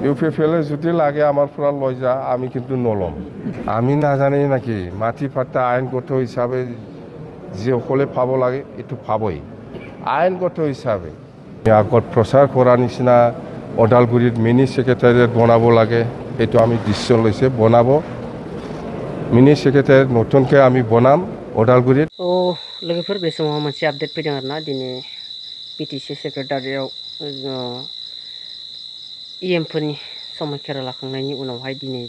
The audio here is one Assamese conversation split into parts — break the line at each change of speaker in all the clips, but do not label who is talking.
ইউপিপিএল যদি লাগে আমার পুরা লয় যা আমি কিন্তু নলম আমি না জানি নাকি মাটি পাট্টা আইনগত হিসাবে যে সকলে পাব লাগে এটু পাবই আইনগত হিসাবে আগত প্রচার করার নিচিনা ওদালগুৰিত মিনি সেক্রেটারিয়েট বনাব লাগে এটু আমি ডিসিশন লইছে বনাব মিনি সেক্রেটারিয়েট নতুনকে আমি বনাম ওদালগুৰিত
ও लोगोफोर बे समाव मोनसे आपडेट फैदों आरोना दिनै पिटिसि सेक्रेटारियाव इएमफोरनि समायखेरा लाखांनायनि उनावहाय दिनै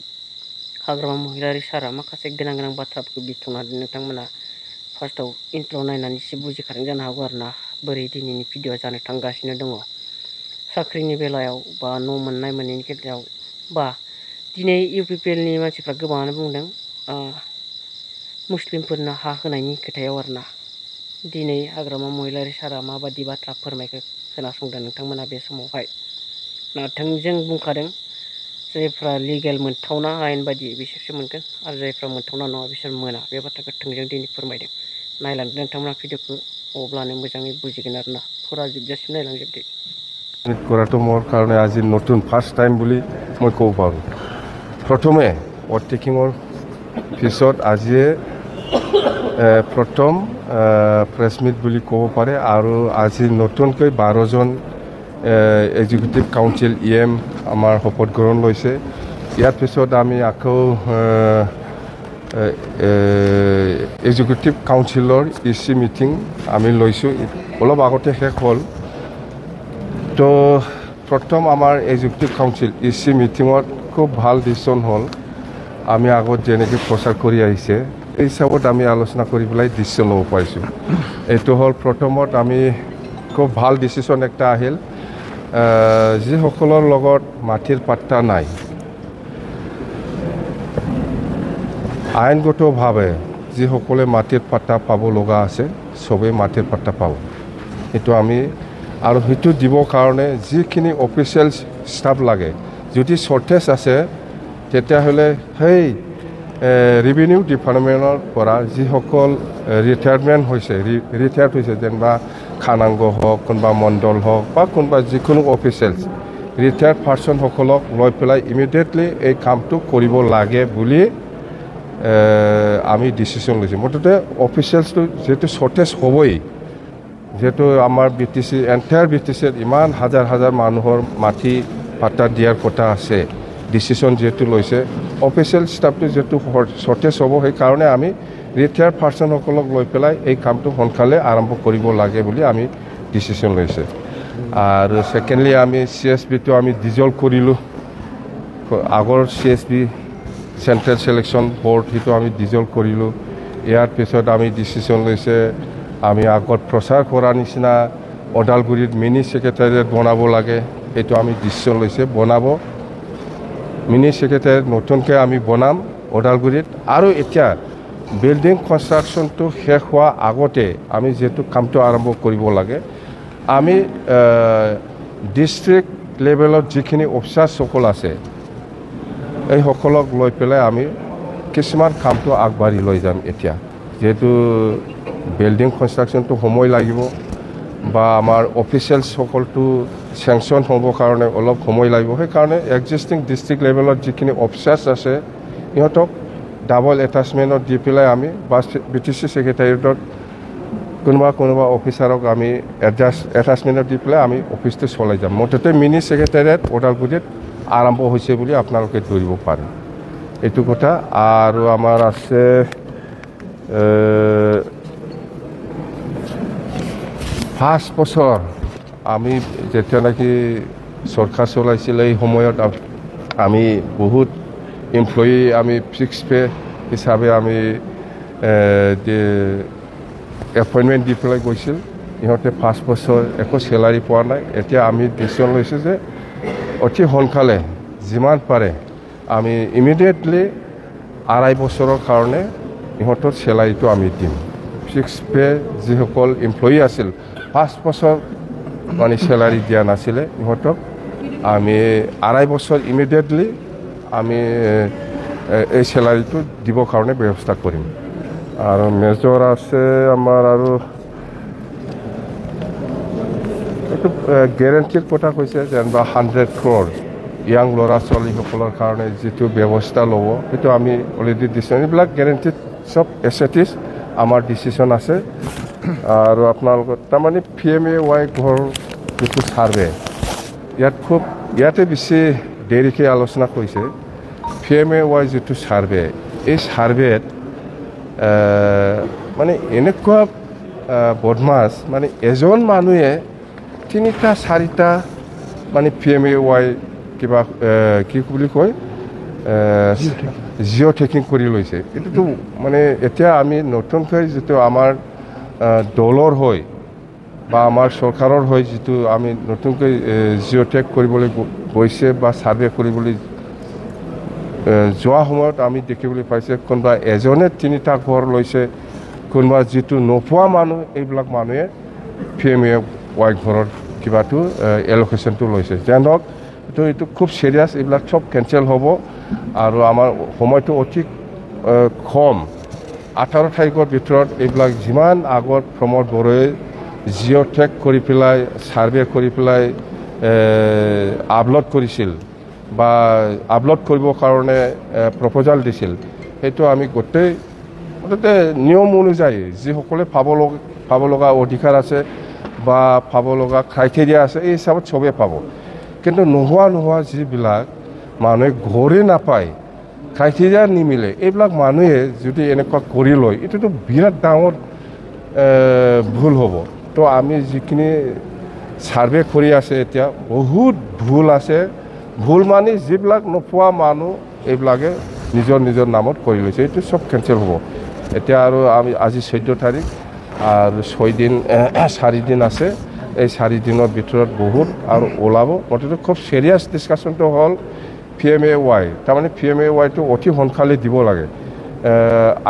हाग्रामा महिलारि सारा माखासे गोनां गोनां बाथ्राफोरखौ बिथोननानै नोंथांमोना फार्स्टआव इन्ट्र' नायनानै एसे बुजिखादों जानो हागौ आरोना बोरै दिनैनि भिडिअ जानो थांगासिनो दङ साख्रिनि बेलायाव बा न' मोननाय मोनैनि बेलायाव बा दिनै इउपिपिएलनि मानसिफ्रा गोबाङानो बुंदों मुस्लिमफोरनो हा होनायनि खोथायाव आरोना दिनै हाग्रामा महिलारि सारा माबादि बाथ्रा फोरमायखो खोनासंदों नोंथांमोना बे समावहाय थोंजों बुंखादों जायफ्रा लिगेल मोनथावना आयेन बायदि बिसोरसो मोनगोन आरो जायफ्रा मोनथावना नङा बिसोर मोना बे बाथ्राखौ थोंजों दिनै फोरमायदों नायलांदो नोंथांमोना भिडिअखौ अब्लानो मोजाङै बुजिगोन आरोना फुरा जोबजासिम नायलांजोबदो
কৰাটো মোৰ কাৰণে আজি নতুন ফাৰ্ষ্ট টাইম বুলি মই ক'ব পাৰোঁ প্ৰথমে অটেকিঙৰ পিছত আজিয়ে প্ৰথম প্ৰেছ মিট বুলি ক'ব পাৰে আৰু আজি নতুনকৈ 12জন এক্সিকিউটিভ কাউন্সিল ইএম আমাৰ শপত গ্ৰহণ লৈছে ইয়াৰ পিছত আমি আকৌ এক্সিকিউটিভ কাউন্সিলৰ ইচি মিটিং আমি লৈছোঁ অলপ আগতে শেষ হ'ল তো প্ৰথম আমাৰ এক্সিকিউটিভ কাউন্সিল ইচি মিটিঙত খুব ভাল ডিচিশ্যন হ'ল আমি আগত যেনেকৈ প্ৰচাৰ কৰি আহিছে এই হিচাপত আমি আলোচনা কৰি পেলাই ডিচিশ্যন ল'ব পাৰিছোঁ এইটো হ'ল প্ৰথমত আমি খুব ভাল ডিচিশ্যন একটা আহিল যিসকলৰ লগত মাটিৰ পাট্টা নাই আইনগতভাৱে যিসকলে মাটিৰ পাট্টা পাব লগা আছে চবেই মাটিৰ পাট্টা পাব এইটো আমি আৰু সেইটো দিবৰ কাৰণে যিখিনি অফিচিয়েল ষ্টাফ লাগে যদি শ্বৰ্টেজ আছে তেতিয়াহ'লে সেই ৰেভিনিউ ডিপাৰ্টমেণ্টৰ পৰা যিসকল ৰিটায়াৰমেণ্ট হৈছে ৰিটায়াৰ্ড হৈছে যেনিবা খানাংগ হওক কোনোবা মণ্ডল হওক বা কোনোবা যিকোনো অফিচিয়েলছ ৰিটায়াৰ্ড পাৰ্চনসকলক লৈ পেলাই ইমিডিয়েটলি এই কামটো কৰিব লাগে বুলি আমি ডিচিশ্যন লৈছোঁ মুঠতে অফিচিয়েলছটো যিহেতু শ্বৰ্টেজ হ'বই যেহেতু আমাৰ বিটিচি এণ্টায়াৰ বিটিচিত ইমান হাজাৰ হাজাৰ মানুহৰ মাটি পাট্টা দিয়াৰ কথা আছে ডিচিশ্যন যেহেতু লৈছে অফিচিয়েল ষ্টাফটো যেহেতু শ্বৰ্টেজ হ'ব সেইকাৰণে আমি ৰিটায়াৰ্ড পাৰ্চনসকলক লৈ পেলাই এই কামটো সোনকালে আৰম্ভ কৰিব লাগে বুলি আমি ডিচিশ্যন লৈছে আৰু ছেকেণ্ডলি আমি CSBটো আমি ডিজলভ কৰিলোঁ আগৰ CSB চেণ্ট্ৰেল ছিলেকশ্যন বৰ্ড সেইটো আমি ডিজলভ কৰিলোঁ ইয়াৰ পিছত আমি ডিচিশ্যন লৈছে আমি আগত প্ৰচাৰ কৰাৰ নিচিনা ওদালগুৰিত মিনি সেক্ৰেটাৰিয়েট বনাব লাগে এইটো আমি ডিচিশ্যন লৈছে বনাব মিনি সেক্ৰেটাৰিয়েট নতুনকৈ আমি বনাম ওদালগুৰিত আৰু এতিয়া বিল্ডিং কনষ্ট্ৰাকশ্যনটো শেষ হোৱা আগতে আমি যিহেতু কামটো আৰম্ভ কৰিব লাগে আমি ডিষ্ট্ৰিক্ট লেভেলত যিখিনি অফিচাৰসকল আছে এই সকলক লৈ পেলাই আমি কিছুমান কামটো আগবাঢ়ি লৈ যাম এতিয়া যেহেতু বিল্ডিং কনষ্ট্ৰাকশ্যনটো সময় লাগিব বা আমাৰ অফিচিয়েলসকলটো চেংচন হ'বৰ কাৰণে অলপ সময় লাগিব সেইকাৰণে এক্সিষ্টিং ডিষ্ট্ৰিক্ট লেভেলত যিখিনি অফিচাৰ্ছ আছে সিহঁতক ডাবল এটাচমেণ্টত দি পেলাই আমি বা বিটিচি ছেক্ৰেটাৰিয়েটত কোনোবা অফিচাৰক আমি এটাচমেণ্টত দি পেলাই আমি অফিচটো চলাই যাম মুঠতে মিনি ছেক্ৰেটাৰিয়েট ওদালগুৰিত আৰম্ভ হৈছে বুলি আপোনালোকে ধৰিব পাৰে এইটো কথা আৰু আমাৰ আছে 5 বছৰ আমি যেতিয়া নাকি চৰকাৰ চলাইছিলে এই সময়ত আমি বহুত এমপ্লয়ি আমি ফিক্স পে হিচাপে আমি এপইণ্টমেণ্ট দি পেলাই গৈছিল ইহঁতে 5 বছৰ একো চেলাৰী পোৱা নাই এতিয়া আমি ডিচিশ্যন লৈছোঁ যে অতি সোনকালে যিমান পাৰে আমি ইমিডিয়েটলি 2.5 বছৰৰ কাৰণে ইহঁতৰ চেলাৰীটো আমি দিম ফিক্স পে যিসকল এমপ্লয়ি আছিল 5 বছৰ মানে চেলাৰী দিয়া নাছিলে ইহঁতক আমি 2.5 বছৰ ইমিডিয়েটলি আমি এই চেলাৰীটো দিবৰ কাৰণে ব্যৱস্থা কৰিম আৰু মেজৰ আছে আমাৰ আৰু এইটো গেৰেণ্টিৰ কথা কৈছে যেনিবা 100 crore ইয়াং ল'ৰা ছোৱালীসকলৰ কাৰণে যিটো ব্যৱস্থা ল'ব সেইটো আমি অলৰেডি দিছোঁ এইবিলাক গেৰেণ্টিড চব এছেটিছ আমাৰ ডিচিশ্যন আছে আৰু আপোনালোকৰ তাৰমানে PMAY ঘৰ যিটো ছাৰ্ভে ইয়াতে বেছি দেৰিকৈ আলোচনা কৰিছে PMAY যিটো ছাৰ্ভে এই ছাৰ্ভেত মানে এনেকুৱা বদমাছ মানে এজন মানুহে 3টা 4টা মানে PMAY কিবা কি বুলি কয় জিঅ' টেকিং কৰি লৈছে এইটোতো মানে এতিয়া আমি নতুনকৈ যিটো আমাৰ দলৰ হয় বা আমাৰ চৰকাৰৰ হয় যিটো আমি নতুনকৈ জিঅ' টেক কৰিবলৈ গৈছে বা ছাৰ্ভে কৰিবলৈ যোৱা সময়ত আমি দেখিবলৈ পাইছে কোনোবা এজনে 3টা ঘৰ লৈছে কোনোবা যিটো নোপোৱা মানুহ এইবিলাক মানুহে PMAY ঘৰৰ কিবাটো এলোকেশ্যনটো লৈছে যেন হওক এইটো খুব চিৰিয়াছ এইবিলাক চব কেঞ্চেল হ'ব আৰু আমাৰ সময়টো অতি কম 18 তাৰিখৰ ভিতৰত এইবিলাক যিমান আগত প্ৰমোদ বড়োৱে জিঅ' টেক কৰি পেলাই ছাৰ্ভে কৰি পেলাই আপলোড কৰিছিল বা আপলোড কৰিবৰ কাৰণে প্ৰপ'জাল দিছিল সেইটো আমি গোটেই মুঠতে নিয়ম অনুযায়ী যিসকলে পাব লগা অধিকাৰ আছে বা পাব লগা ক্ৰাইটেৰিয়া আছে এই হিচাপত চবেই পাব কিন্তু নোহোৱা যিবিলাক মানুহে ঘৰে নাপায় ক্ৰাইটেৰিয়া নিমিলে এইবিলাক মানুহে যদি এনেকুৱা কৰি লয় এইটোতো বিৰাট ডাঙৰ ভুল হ'ব তো আমি যিখিনি ছাৰ্ভে কৰি আছে এতিয়া বহুত ভুল আছে ভুল মানে যিবিলাক নোপোৱা মানুহ এইবিলাকে নিজৰ নামত কৰি লৈছে এইটো চব কেঞ্চেল হ'ব এতিয়া আৰু আমি আজি 14 তাৰিখ আৰু 4 দিন আছে এই 4 দিনৰ ভিতৰত বহুত আৰু ওলাব মুঠতে খুব চিৰিয়াছ ডিছকাশ্যনটো হ'ল PMAY তাৰমানে PMAYটো অতি সোনকালে দিব লাগে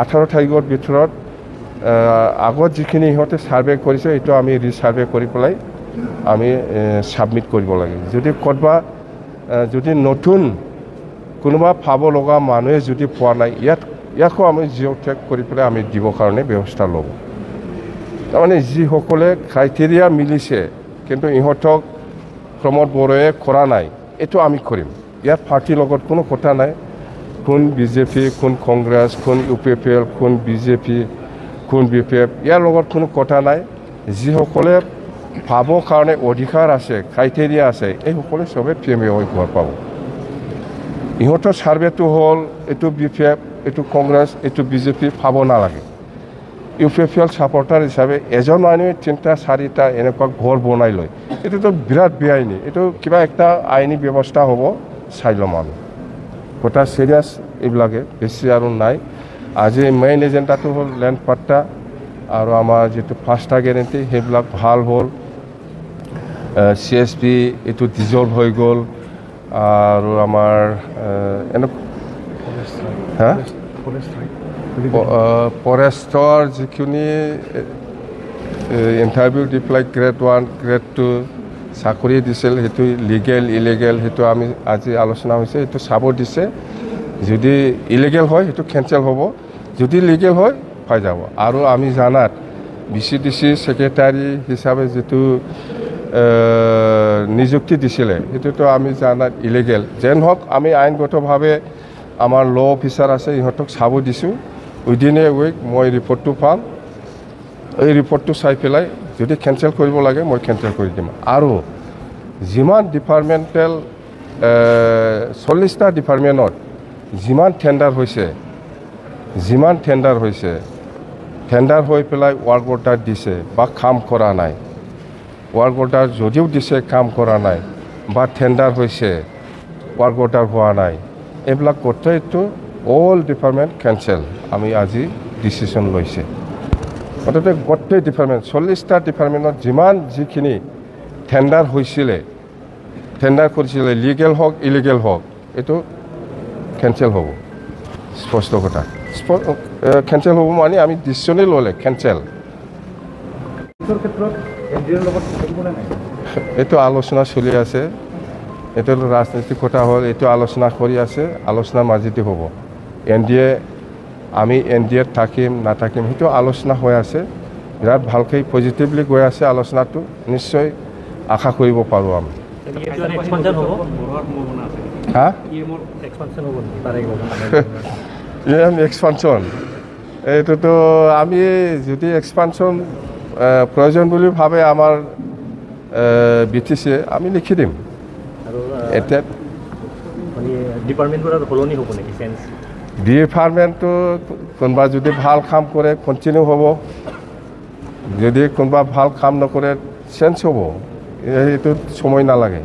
18 তাৰিখৰ ভিতৰত আগত যিখিনি ইহঁতে ছাৰ্ভে কৰিছে এইটো আমি ৰিছাৰ্ভে কৰি পেলাই আমি ছাবমিট কৰিব লাগে যদি ক'ৰবাত যদি নতুন কোনোবা পাব লগা মানুহে যদি পোৱা নাই ইয়াকো আমি জিঅ' টেক কৰি পেলাই আমি দিবৰ কাৰণে ব্যৱস্থা ল'ব তাৰমানে যিসকলে ক্ৰাইটেৰিয়া মিলিছে কিন্তু ইহঁতক প্ৰমোদ বড়োৱে কৰা নাই এইটো আমি কৰিম ইয়াত পাৰ্টিৰ লগত কোনো কথা নাই কোন BJP কোন কংগ্ৰেছ কোন UPPL কোন BJP কোন BPF ইয়াৰ লগত কোনো কথা নাই যিসকলে পাবৰ কাৰণে অধিকাৰ আছে ক্ৰাইটেৰিয়া আছে এইসকলে চবে PMAY ঘৰ পাব ইহঁতৰ ছাৰ্ভেটো হ'ল এইটো BPF এইটো কংগ্ৰেছ এইটো BJP পাব নালাগে UPPL ছাপৰ্টাৰ হিচাপে এজন মানুহে 3টা 4টা এনেকুৱা ঘৰ বনাই লয় এইটোতো বিৰাট বেআইনী এইটো কিবা একটা আইনী ব্যৱস্থা হ'ব চাই ল'ম আমি কথা চিৰিয়াছ এইবিলাকে বেছি আৰু নাই আজি মেইন এজেণ্ডাটো হ'ল লেণ্ড পাট্টা আৰু আমাৰ যিটো 5টা গেৰেণ্টি সেইবিলাক ভাল হ'ল CSP এইটো ডিজলভ হৈ গ'ল আৰু আমাৰ ফৰেষ্টৰ যিখিনি ইণ্টাৰভিউ দি পেলাই গ্ৰেড 1 গ্ৰেড 2 চাকৰি দিছিল সেইটো লিগেল ইলিগেল সেইটো আমি আজি আলোচনা হৈছে সেইটো চাব দিছে যদি ইলিগেল হয় সেইটো কেঞ্চেল হ'ব যদি লিগেল হয় পাই যাব আৰু আমি জানাত BCDC ছেক্ৰেটাৰী হিচাপে যিটো নিযুক্তি দিছিলে সেইটোতো আমি জানাত ইলিগেল যেন হওক আমি আইনগতভাৱে আমাৰ ল অফিচাৰ আছে ইহঁতক চাব দিছোঁ উইদিন এ উইক মই ৰিপৰ্টটো পাম এই ৰিপৰ্টটো চাই পেলাই যদি কেঞ্চেল কৰিব লাগে মই কেঞ্চেল কৰি দিম আৰু যিমান ডিপাৰ্টমেণ্টেল 40টা ডিপাৰ্টমেণ্টত যিমান টেণ্ডাৰ হৈছে টেণ্ডাৰ হৈ পেলাই ৱাৰ্ক অৰ্ডাৰ দিছে বা কাম কৰা নাই ৱাৰ্ক অৰ্ডাৰ যদিও দিছে কাম কৰা নাই বা টেণ্ডাৰ হৈছে ৱাৰ্ক অৰ্ডাৰ হোৱা নাই এইবিলাক গোটেইটো অল ডিপাৰ্টমেণ্ট কেঞ্চেল আমি আজি ডিচিশ্যন লৈছে মুঠতে গোটেই ডিপাৰ্টমেণ্ট 40টা ডিপাৰ্টমেণ্টত যিখিনি টেণ্ডাৰ কৰিছিলে লিগেল হওক ইলিগেল হওক এইটো কেঞ্চেল হ'ব স্পষ্ট কথা কেঞ্চেল হ'ব মানে আমি ডিচিশ্যনেই ল'লে কেঞ্চেল এইটো আলোচনা চলি আছে এইটো ৰাজনৈতিক কথা হ'ল এইটো আলোচনা কৰি আছে আলোচনাৰ মাজেদি হ'ব আমি NDAত থাকিম নাথাকিম সেইটো আলোচনা হৈ আছে বিৰাট ভালকৈ পজিটিভলি গৈ আছে আলোচনাটো নিশ্চয় আশা কৰিব পাৰোঁ আমি হা
এক্সপানশন হ'ব তাৰে
এক্সপানশন এইটোতো আমি যদি এক্সপানশন প্ৰয়োজন বুলি ভাবে আমাৰ BTC আমি লিখি দিম
আৰু
এতিয়া
মানে ডিপাৰ্টমেণ্টবোৰ সলনি হ'ব নেকি চেঞ্জ
ডিপাৰ্টমেণ্টটো কোনোবা যদি ভাল কাম কৰে কণ্টিনিউ হ'ব যদি কোনোবা ভাল কাম নকৰে চেঞ্জ হ'ব এইটো সময় নালাগে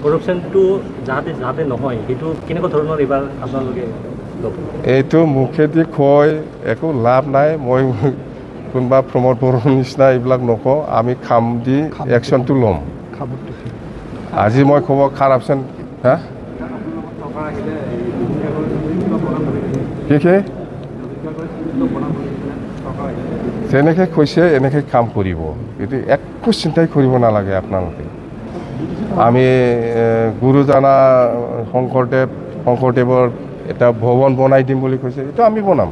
কৰাপশ্যনটো যাতে নহয় সেইটো কেনেকুৱা ধৰণৰ এইবাৰ আপোনালোকে
এইটো মুখেদি কয় একো লাভ নাই মই কোনোবা প্ৰমোদ বড়োৰ নিচিনা এইবিলাক নকওঁ আমি কাম দি একশ্যনটো ল'ম আজি মই ক'ব কাৰাপশ্যন হা কি যেনেকৈ কৈছে এনেকৈ কাম কৰিব কিন্তু একো চিন্তাই কৰিব নালাগে আপোনালোকে আমি গুৰুজনা শংকৰদেৱৰ এটা ভৱন বনাই দিম বুলি কৈছে এইটো আমি বনাম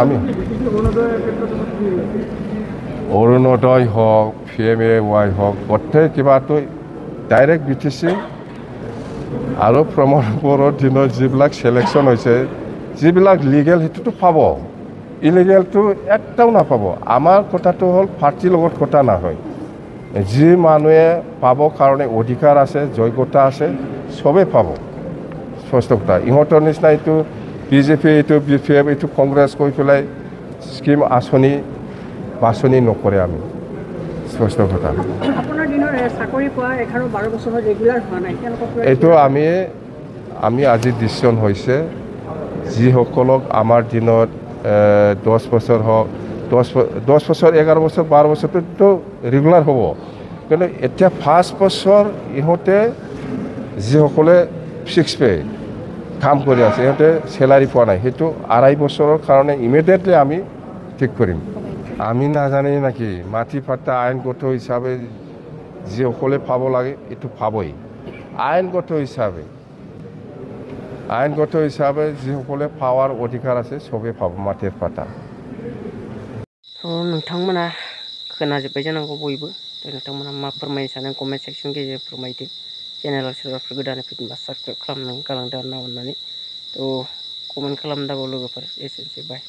আমি অৰুণোদয় হওক PMAY হওক গোটেই কিবাটো ডাইৰেক্ট BTC আৰু প্ৰমোদ বড়োৰ দিনত যিবিলাক চিলেকশ্যন হৈছে যিবিলাক লিগেল সেইটোতো পাব ইলিগেলটো একটাও নাপাব আমাৰ কথাটো হ'ল পাৰ্টিৰ লগত কথা নহয় যি মানুহে পাব কাৰণে অধিকাৰ আছে যোগ্যতা আছে চবেই পাব স্পষ্ট কথা ইহঁতৰ নিচিনা এইটো BJP এইটো BPF এইটো কংগ্ৰেছ কৈ পেলাই স্কিম আঁচনি বাছনি নকৰে আমি স্পষ্ট কথা এইটো আমি আজি ডিচিশ্যন হৈছে যিসকলক আমাৰ দিনত 10 বছৰ হওক 10 বছৰ 11 বছৰ 12 বছৰটো ৰেগুলাৰ হ'ব কিন্তু এতিয়া 5 বছৰ ইহঁতে যিসকলে 6 পে কাম কৰি আছে ইহঁতে চেলাৰী পোৱা নাই সেইটো 2.5 বছৰৰ কাৰণে ইমিডিয়েটলি আমি ঠিক কৰিম আমি নাজানি নাকি মাটি পাট্টা আইনগত হিচাপে যিসকলে পাব লাগে এইটো পাবই আইনগত হিচাপে যিসকলে পাৱাৰ অধিকাৰ আছে চবেই পাব মাটিৰ পাট্টা
नोंथांमोना खोनाजोब्बाय जानांगौ बयबो नोंथांमोना मा फोरमायनो सानो कमेन्ट सेक्सन गेजेराव फोरमायदो चेनेलाव सोरबाफोर गोदानै फैदोंबा साबस्क्राइब खालामनानै गालांदो आरो ना अननानै थ' कमेन्ट खालामदाबाव लोगोफोर एसेनोसै बाय